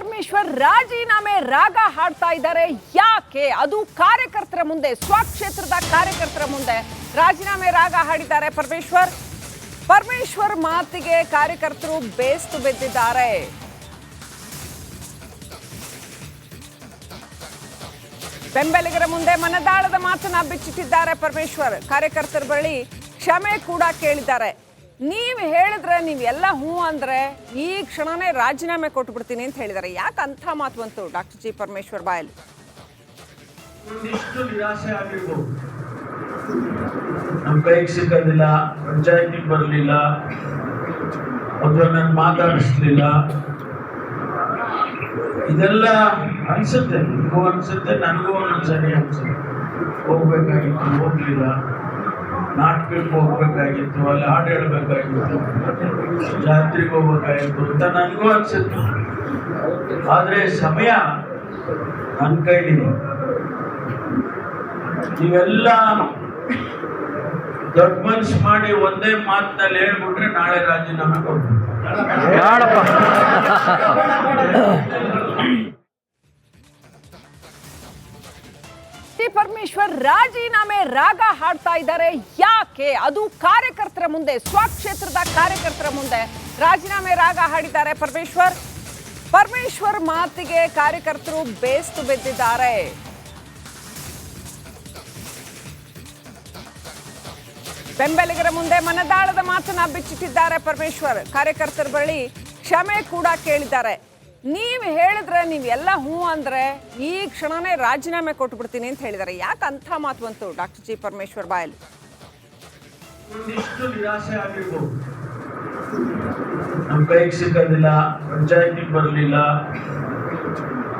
ಪರಮೇಶ್ವರ್ ರಾಜೀನಾಮೆ ರಾಗ ಹಾಡ್ತಾ ಇದ್ದಾರೆ. ಯಾಕೆ? ಅದು ಕಾರ್ಯಕರ್ತರ ಮುಂದೆ, ಸ್ವಕ್ಷೇತ್ರದ ಕಾರ್ಯಕರ್ತರ ಮುಂದೆ ರಾಜೀನಾಮೆ ರಾಗ ಹಾಡಿದ್ದಾರೆ ಪರಮೇಶ್ವರ್ ಮಾತಿಗೆ ಕಾರ್ಯಕರ್ತರು ಬೇಸ್ತು ಬಿದ್ದಿದ್ದಾರೆ. ಬೆಂಬಲಿಗರ ಮುಂದೆ ಮನದಾಳದ ಮಾತನ್ನ ಬಿಚ್ಚಿಟ್ಟಿದ್ದಾರೆ ಪರಮೇಶ್ವರ್. ಕಾರ್ಯಕರ್ತರ ಬಳಿ ಕ್ಷಮೆ ಕೂಡ ಕೇಳಿದ್ದಾರೆ. ನೀವ್ ಹೇಳಿದ್ರೆ, ನೀವೆಲ್ಲ ಹೂ ಅಂದ್ರೆ ಈ ಕ್ಷಣನೇ ರಾಜೀನಾಮೆ ಕೊಟ್ಟು ಬಿಡ್ತೀನಿ ಅಂತ ಹೇಳಿದ್ದಾರೆ. ಯಾಕೆ ಅಂತ ಮಾತು ಬಂತು ಡಾಕ್ಟರ್ ಜಿ ಪರಮೇಶ್ವರ್ ಬಾಯಲ್ಲಿ? ಒಂದಿಷ್ಟು ನಿರಾಶೆ ಆಗಿರ್ಬೋದು. ನಮ್ಮ ಕೈಗೆ ಸಿಕ್ಕೋದಿಲ್ಲ, ಪಂಚಾಯತಿಗೆ ಬರಲಿಲ್ಲ, ಅಥವಾ ನನ್ನ ಮಾತಾಡಿಸ್ಲಿಲ್ಲ, ಇದೆಲ್ಲ ಅನ್ಸುತ್ತೆ. ನಿಮಗೂ ಅನ್ಸುತ್ತೆ, ನನಗೂ ಒಂದೊಂದ್ಸರಿ ಅನ್ಸುತ್ತೆ. ಹೋಗ್ಬೇಕಾಗಿತ್ತು, ಹೋಗ್ಲಿಲ್ಲ. ನಾಟಕಕ್ಕೆ ಹೋಗ್ಬೇಕಾಗಿತ್ತು, ಅಲ್ಲಿ ಹಾಡು ಹೇಳ್ಬೇಕಾಗಿತ್ತು, ಜಾತ್ರೆಗೆ ಹೋಗ್ಬೇಕಾಗಿತ್ತು ಅಂತ ನನಗೂ ಅನ್ಸುತ್ತೆ. ಆದ್ರೆ ಸಮಯ ನನ್ನ ಕೈಲಿದೆ. ನೀವೆಲ್ಲ ದೊಡ್ಡ ಮನ್ಸು ಮಾಡಿ ಒಂದೇ ಮಾತಿನಲ್ಲಿ ಹೇಳ್ಬಿಟ್ರೆ ನಾಳೆ ರಾಜೀನಾಮೆ ಕೊಡ್ತೀನಿ. ಪರಮೇಶ್ವರ್ ರಾಜೀನಾಮೆ ರಾಗ ಹಾಡ್ತಾ ಇದ್ದಾರೆ. ಯಾಕೆ? ಅದು ಕಾರ್ಯಕರ್ತರ ಮುಂದೆ, ಸ್ವಕ್ಷೇತ್ರದ ಕಾರ್ಯಕರ್ತರ ಮುಂದೆ ರಾಜೀನಾಮೆ ರಾಗ ಹಾಡಿದ್ದಾರೆ ಪರಮೇಶ್ವರ್ ಮಾತಿಗೆ ಕಾರ್ಯಕರ್ತರು ಬೇಸ್ತು ಬಿದ್ದಿದ್ದಾರೆ. ಬೆಂಬಲಿಗರ ಮುಂದೆ ಮನದಾಳದ ಮಾತನ್ನ ಬಿಚ್ಚಿಟ್ಟಿದ್ದಾರೆ ಪರಮೇಶ್ವರ್. ಕಾರ್ಯಕರ್ತರ ಬಳಿ ಕ್ಷಮೆ ಕೂಡ ಕೇಳಿದ್ದಾರೆ. ನೀವ್ ಹೇಳಿದ್ರೆ, ನೀವೆಲ್ಲ ಹೂ ಅಂದ್ರೆ ಈ ಕ್ಷಣನೇ ರಾಜೀನಾಮೆ ಕೊಟ್ಟು ಬಿಡ್ತೀನಿ ಅಂತ ಹೇಳಿದ್ದಾರೆ. ಯಾಕೆ ಅಂತ ಮಾತು ಬಂತು ಡಾಕ್ಟರ್ ಜಿ ಪರಮೇಶ್ವರ್ ಬಾಯಲ್ಲಿ? ಒಂದಿಷ್ಟು ನಿರಾಶೆ ಆಗಿರ್ಬೋದು. ನಮ್ಮ ಕೈಗೆ ಸಿಕ್ಕೋದಿಲ್ಲ, ಪಂಚಾಯತಿಗೆ ಬರಲಿಲ್ಲ,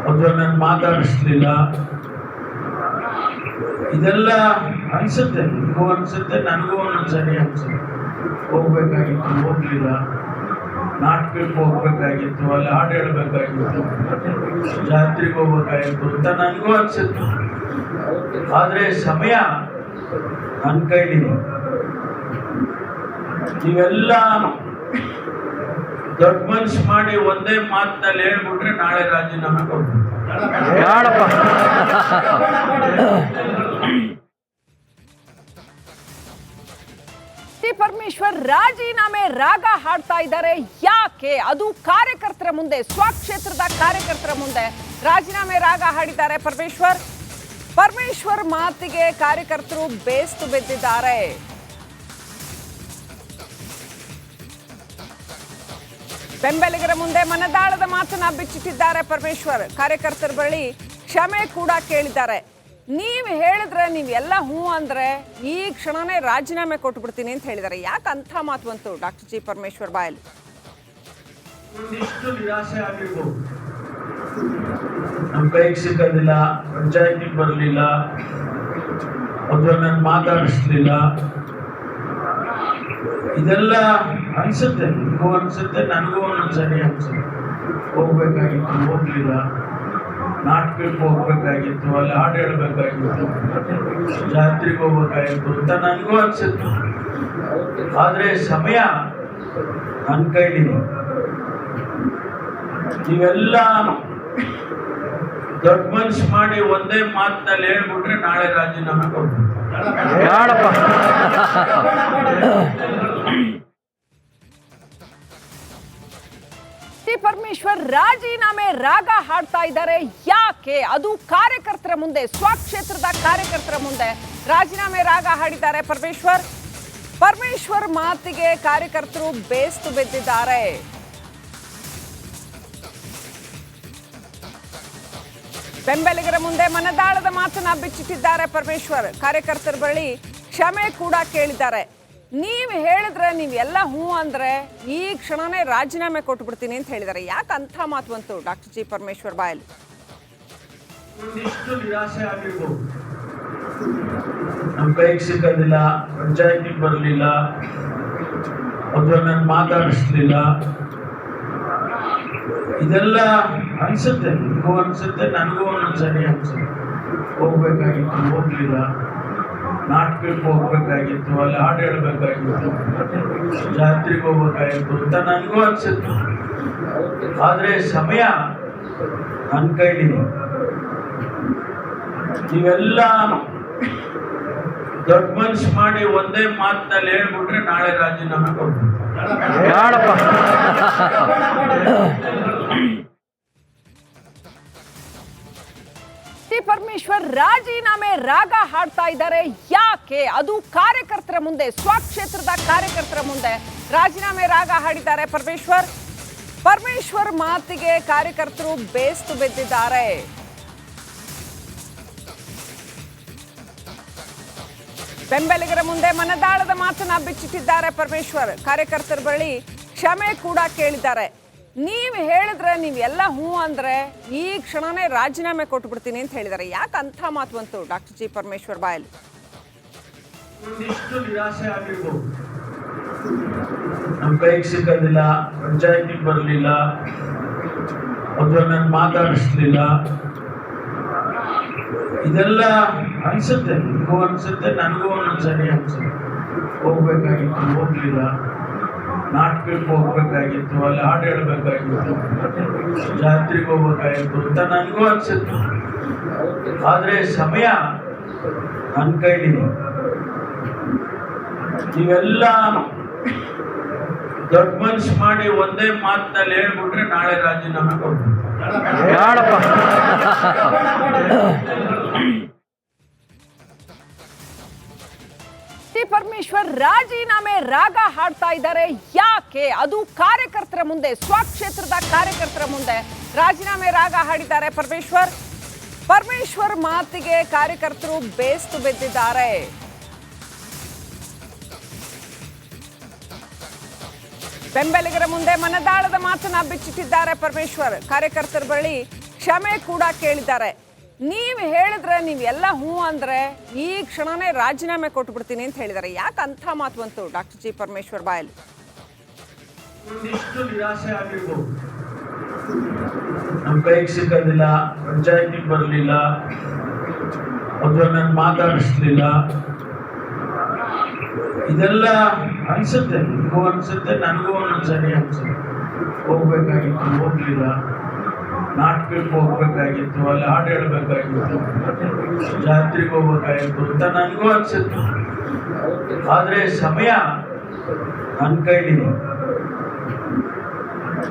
ಅಥವಾ ನನ್ನ ಮಾತಾಡಿಸ್ಲಿಲ್ಲ, ಇದೆಲ್ಲ ಅನ್ಸುತ್ತೆ. ನಿಮಗೂ ಅನ್ಸುತ್ತೆ, ನನಗೂ ಒಂದೊಂದ್ಸರಿ ಅನ್ಸುತ್ತೆ. ಹೋಗ್ಬೇಕಾಗಿತ್ತು, ಹೋಗ್ಲಿಲ್ಲ. ನಾಟಕಕ್ಕೆ ಹೋಗ್ಬೇಕಾಗಿತ್ತು, ಅಲ್ಲಿ ಹಾಡು ಹೇಳ್ಬೇಕಾಗಿತ್ತು, ಜಾತ್ರೆಗೆ ಹೋಗ್ಬೇಕಾಗಿತ್ತು ಅಂತ ನನಗೂ ಅನ್ಸುತ್ತೆ. ಆದ್ರೆ ಸಮಯ ನನ್ನ ಕೈಲಿದೆ. ನೀವೆಲ್ಲ ದೊಡ್ಡ ಮನ್ಸು ಮಾಡಿ ಒಂದೇ ಮಾತಿನಲ್ಲಿ ಹೇಳ್ಬಿಟ್ರೆ ನಾಳೆ ರಾಜೀನಾಮೆ ಕೊಡ್ತೀನಿ. ಪರಮೇಶ್ವರ್ ರಾಜೀನಾಮೆ ರಾಗ ಹಾಡ್ತಾ ಇದ್ದಾರೆ. ಯಾಕೆ? ಅದು ಕಾರ್ಯಕರ್ತರ ಮುಂದೆ, ಸ್ವಕ್ಷೇತ್ರದ ಕಾರ್ಯಕರ್ತರ ಮುಂದೆ ರಾಜೀನಾಮೆ ರಾಗ ಹಾಡಿದ್ದಾರೆ ಪರಮೇಶ್ವರ್ ಮಾತಿಗೆ ಕಾರ್ಯಕರ್ತರು ಬೇಸ್ತು ಬಿದ್ದಿದ್ದಾರೆ. ಬೆಂಬಲಿಗರ ಮುಂದೆ ಮನದಾಳದ ಮಾತನ್ನ ಬಿಚ್ಚಿಟ್ಟಿದ್ದಾರೆ ಪರಮೇಶ್ವರ್. ಕಾರ್ಯಕರ್ತರ ಬಳಿ ಕ್ಷಮೆ ಕೂಡ ಕೇಳಿದ್ದಾರೆ. ನೀವ್ ಹೇಳಿದ್ರೆ, ನೀವೆಲ್ಲ ಹೂ ಅಂದ್ರೆ ಈ ಕ್ಷಣನೇ ರಾಜೀನಾಮೆ ಕೊಟ್ಟು ಬಿಡ್ತೀನಿ ಅಂತ ಹೇಳಿದ್ದಾರೆ. ಯಾಕೆ ಅಂತ ಮಾತು ಬಂತು ಡಾಕ್ಟರ್ ಜಿ ಪರಮೇಶ್ವರ್ ಬಾಯಲ್ಲಿ? ಒಂದಿಷ್ಟು ನಿರಾಶೆ ಆಗಿರ್ಬೋದು. ನಮ್ಮ ಕೈಗೆ ಸಿಕ್ಕೋದಿಲ್ಲ, ಪಂಚಾಯತಿಗೆ ಬರಲಿಲ್ಲ, ಅಥವಾ ನನ್ನ ಮಾತಾಡಿಸ್ಲಿಲ್ಲ, ಇದೆಲ್ಲ ಅನ್ಸುತ್ತೆ. ನಿಮಗೂ ಅನ್ಸುತ್ತೆ, ನನಗೂ ಒಂದೊಂದ್ಸರಿ ಅನ್ಸುತ್ತೆ. ಹೋಗ್ಬೇಕಾಗಿತ್ತು, ಹೋಗ್ಲಿಲ್ಲ. ನಾಟಕಕ್ಕೆ ಹೋಗ್ಬೇಕಾಗಿತ್ತು, ಅಲ್ಲಿ ಹಾಡು ಹೇಳ್ಬೇಕಾಗಿತ್ತು, ಜಾತ್ರೆಗೆ ಹೋಗ್ಬೇಕಾಗಿತ್ತು ಅಂತ ನನಗೂ ಅನ್ಸುತ್ತೆ. ಆದ್ರೆ ಸಮಯ ನನ್ನ ಕೈಲಿದೆ. ನೀವೆಲ್ಲ ದೊಡ್ಡ ಮನ್ಸು ಮಾಡಿ ಒಂದೇ ಮಾತಿನಲ್ಲಿ ಹೇಳ್ಬಿಟ್ರೆ ನಾಳೆ ರಾಜೀನಾಮೆ ಕೊಡ್ತೀನಿ. ಪರಮೇಶ್ವರ್ ರಾಜೀನಾಮೆ ರಾಗ ಹಾಡ್ತಾ ಇದ್ದಾರೆ. ಯಾಕೆ? ಅದು ಕಾರ್ಯಕರ್ತರ ಮುಂದೆ, ಸ್ವಕ್ಷೇತ್ರದ ಕಾರ್ಯಕರ್ತರ ಮುಂದೆ ರಾಜೀನಾಮೆ ರಾಗ ಹಾಡಿದ್ದಾರೆ ಪರಮೇಶ್ವರ್ ಮಾತಿಗೆ ಕಾರ್ಯಕರ್ತರು ಬೇಸ್ತು ಬಿದ್ದಿದ್ದಾರೆ. ಬೆಂಬಲಿಗರ ಮುಂದೆ ಮನದಾಳದ ಮಾತನ್ನ ಬಿಚ್ಚಿಟ್ಟಿದ್ದಾರೆ ಪರಮೇಶ್ವರ್. ಕಾರ್ಯಕರ್ತರ ಬಳಿ ಕ್ಷಮೆ ಕೂಡ ಕೇಳಿದ್ದಾರೆ. ನೀವ್ ಹೇಳಿದ್ರೆ, ನೀವೆಲ್ಲ ಹೂ ಅಂದ್ರೆ ಈ ಕ್ಷಣನೇ ರಾಜೀನಾಮೆ ಕೊಟ್ಟು ಬಿಡ್ತೀನಿ ಅಂತ ಹೇಳಿದ್ದಾರೆ. ಯಾಕೆ ಅಂತ ಮಾತು ಬಂತು ಡಾಕ್ಟರ್ ಜಿ ಪರಮೇಶ್ವರ್ ಬಾಯಲ್ಲಿ? ಒಂದಿಷ್ಟು ನಿರಾಶೆ ಆಗಿರ್ಬೋದು. ನಮ್ಮ ಕೈಗೆ ಸಿಕ್ಕೋದಿಲ್ಲ, ಪಂಚಾಯತಿಗೆ ಬರಲಿಲ್ಲ, ಅಥವಾ ನನ್ನ ಮಾತಾಡಿಸ್ಲಿಲ್ಲ, ಇದೆಲ್ಲ ಅನ್ಸುತ್ತೆ. ನಿಮಗೂ ಅನ್ಸುತ್ತೆ, ನನಗೂ ಒಂದೊಂದ್ಸರಿ ಅನ್ಸುತ್ತೆ. ಹೋಗ್ಬೇಕಾಗಿತ್ತು, ಹೋಗ್ಲಿಲ್ಲ. ನಾಟಕಕ್ಕೆ ಹೋಗ್ಬೇಕಾಗಿತ್ತು, ಅಲ್ಲಿ ಹಾಡು ಹೇಳ್ಬೇಕಾಗಿತ್ತು, ಜಾತ್ರೆಗೆ ಹೋಗ್ಬೇಕಾಗಿತ್ತು ಅಂತ ನನಗೂ ಅನ್ಸುತ್ತೆ. ಆದ್ರೆ ಸಮಯ ನನ್ನ ಕೈಲಿದೆ. ನೀವೆಲ್ಲ ದೊಡ್ಡ ಮನ್ಸು ಮಾಡಿ ಒಂದೇ ಮಾತಿನಲ್ಲಿ ಹೇಳ್ಬಿಟ್ರೆ ನಾಳೆ ರಾಜೀನಾಮೆ ಕೊಡ್ತೀನಿ. ಪರಮೇಶ್ವರ್ ರಾಜೀನಾಮೆ ರಾಗ ಹಾಡ್ತಾ ಇದ್ದಾರೆ. ಯಾಕೆ? ಅದು ಕಾರ್ಯಕರ್ತರ ಮುಂದೆ, ಸ್ವಕ್ಷೇತ್ರದ ಕಾರ್ಯಕರ್ತರ ಮುಂದೆ ರಾಜೀನಾಮೆ ರಾಗ ಹಾಡಿದ್ದಾರೆ ಪರಮೇಶ್ವರ್ ಮಾತಿಗೆ ಕಾರ್ಯಕರ್ತರು ಬೇಸ್ತು ಬಿದ್ದಿದ್ದಾರೆ. ಬೆಂಬಲಿಗರ ಮುಂದೆ ಮನದಾಳದ ಮಾತನ್ನ ಬಿಚ್ಚಿಟ್ಟಿದ್ದಾರೆ ಪರಮೇಶ್ವರ್. ಕಾರ್ಯಕರ್ತರ ಬಳಿ ಕ್ಷಮೆ ಕೂಡ ಕೇಳಿದ್ದಾರೆ. ನೀವು ಹೇಳಿದ್ರೆ, ನೀವೆಲ್ಲ ಹೂ ಅಂದ್ರೆ ಈ ಕ್ಷಣನೇ ರಾಜೀನಾಮೆ ಕೊಟ್ಬಿಡ್ತೀನಿ ಅಂತ ಹೇಳಿದ್ದಾರೆ. ಯಾಕೆ ಅಂಥ ಮಾತು ಬಂತು ಡಾಕ್ಟರ್ ಜಿ ಪರಮೇಶ್ವರ್ ಬಾಯಲ್ಲಿ? ಒಂದಿಷ್ಟು ನಿರಾಸೆ ಆಗಿರ್ಬೋದು. ನಮ್ಮ ಕೈಗೆ ಸಿಕ್ಕೋದಿಲ್ಲ, ಪಂಚಾಯತಿಗೆ ಬರಲಿಲ್ಲ, ಅಥವಾ ನಾನು ಮಾತಾಡಿಸ್ಲಿಲ್ಲ, ಇದೆಲ್ಲ ಅನ್ಸುತ್ತೆ. ನಿಮಗೂ ಅನ್ಸುತ್ತೆ, ನನಗೂ ಒಂದೊಂದ್ಸರಿ ಅನ್ಸುತ್ತೆ. ಹೋಗ್ಬೇಕಾಗಿತ್ತು, ಹೋಗ್ಲಿಲ್ಲ. ನಾಟಕಕ್ಕೆ ಹೋಗ್ಬೇಕಾಗಿತ್ತು, ಅಲ್ಲಿ ಹಾಡು ಹೇಳ್ಬೇಕಾಗಿತ್ತು, ಜಾತ್ರೆಗೆ ಹೋಗ್ಬೇಕಾಗಿತ್ತು ಅಂತ ನನಗೂ ಅನ್ಸುತ್ತೆ. ಆದರೆ ಸಮಯ ನನ್ನ ಕೈಲಿದೆ. ನೀವೆಲ್ಲ ದೊಡ್ಡ ಮನ್ಸು ಮಾಡಿ ಒಂದೇ ಮಾತಿನಲ್ಲಿ ಹೇಳ್ಬಿಟ್ರೆ ನಾಳೆ ರಾಜೀನಾಮೆ ಕೊಡ್ತೀನಿ. ಪರಮೇಶ್ವರ್ ರಾಜೀನಾಮೆ ರಾಗ ಹಾಡ್ತಾ ಇದ್ದಾರೆ. ಯಾಕೆ? ಅದು ಕಾರ್ಯಕರ್ತರ ಮುಂದೆ, ಸ್ವಕ್ಷೇತ್ರದ ಕಾರ್ಯಕರ್ತರ ಮುಂದೆ ರಾಜೀನಾಮೆ ರಾಗ ಹಾಡಿದ್ದಾರೆ ಪರಮೇಶ್ವರ್ ಮಾತಿಗೆ ಕಾರ್ಯಕರ್ತರು ಬೇಸ್ತು ಬಿದ್ದಿದ್ದಾರೆ. ಬೆಂಬಲಿಗರ ಮುಂದೆ ಮನದಾಳದ ಮಾತನ್ನ ಬಿಚ್ಚಿಟ್ಟಿದ್ದಾರೆ ಪರಮೇಶ್ವರ್. ಕಾರ್ಯಕರ್ತರ ಬಳಿ ಕ್ಷಮೆ ಕೂಡ ಕೇಳಿದ್ದಾರೆ. ನೀವು ಹೇಳಿದ್ರೆ, ನೀವೆಲ್ಲ ಹೂ ಅಂದ್ರೆ ಈ ಕ್ಷಣನೇ ರಾಜೀನಾಮೆ ಕೊಟ್ಬಿಡ್ತೀನಿ ಅಂತ ಹೇಳಿದ್ದಾರೆ. ಯಾಕೆ ಅಂಥ ಮಾತು ಬಂತು ಡಾಕ್ಟರ್ ಜಿ ಪರಮೇಶ್ವರ್ ಬಾಯಲ್ಲಿ? ಒಂದಿಷ್ಟು ನಿರಾಸೆ ಆಗಿರ್ಬೋದು. ನಮ್ಮ ಕೈಗೆ ಸಿಕ್ಕೋದಿಲ್ಲ, ಪಂಚಾಯತಿಗೆ ಬರಲಿಲ್ಲ, ಅಥವಾ ನಾನು ಮಾತಾಡಿಸ್ಲಿಲ್ಲ, ಇದೆಲ್ಲ ಅನ್ಸುತ್ತೆ. ನಿಮಗೂ ಅನ್ಸುತ್ತೆ, ನನಗೂ ಒಂದೊಂದ್ಸರಿ ಅನ್ಸುತ್ತೆ. ಹೋಗ್ಬೇಕಾಗಿತ್ತು, ಹೋಗ್ಲಿಲ್ಲ. ನಾಟಕಕ್ಕೆ ಹೋಗ್ಬೇಕಾಗಿತ್ತು, ಅಲ್ಲಿ ಹಾಡು ಹೇಳ್ಬೇಕಾಗಿತ್ತು, ಜಾತ್ರೆಗೆ ಹೋಗ್ಬೇಕಾಗಿತ್ತು ಅಂತ ನನಗೂ ಅನ್ಸುತ್ತೆ. ಆದರೆ ಸಮಯ ನನ್ನ ಕೈಲಿದೆ.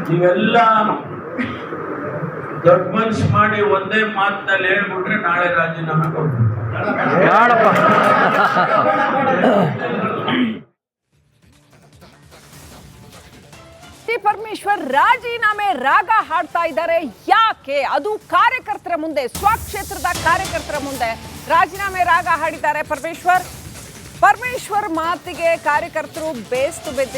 ನೀವೆಲ್ಲ ದೊಡ್ಡ ಮನ್ಸು ಮಾಡಿ ಒಂದೇ ಮಾತಿನಲ್ಲಿ ಹೇಳ್ಬಿಟ್ರೆ ನಾಳೆ ರಾಜೀನಾಮೆ ಕೊಡ್ತೀನಿ. ಪರಮೇಶ್ವರ್ ರಾಜೀನಾಮೆ ರಾಗ ಹಾಡ್ತಾ ಇದ್ದಾರೆ. ಯಾಕೆ? ಅದು ಕಾರ್ಯಕರ್ತರ ಮುಂದೆ, ಸ್ವಕ್ಷೇತ್ರದ ಕಾರ್ಯಕರ್ತರ ಮುಂದೆ ರಾಜೀನಾಮೆ ರಾಗ ಹಾಡಿದ್ದಾರೆ ಪರಮೇಶ್ವರ್ ಮಾತಿಗೆ ಕಾರ್ಯಕರ್ತರು ಬೇಸ್ತು ಬಿದ್ದಿದ್ದಾರೆ.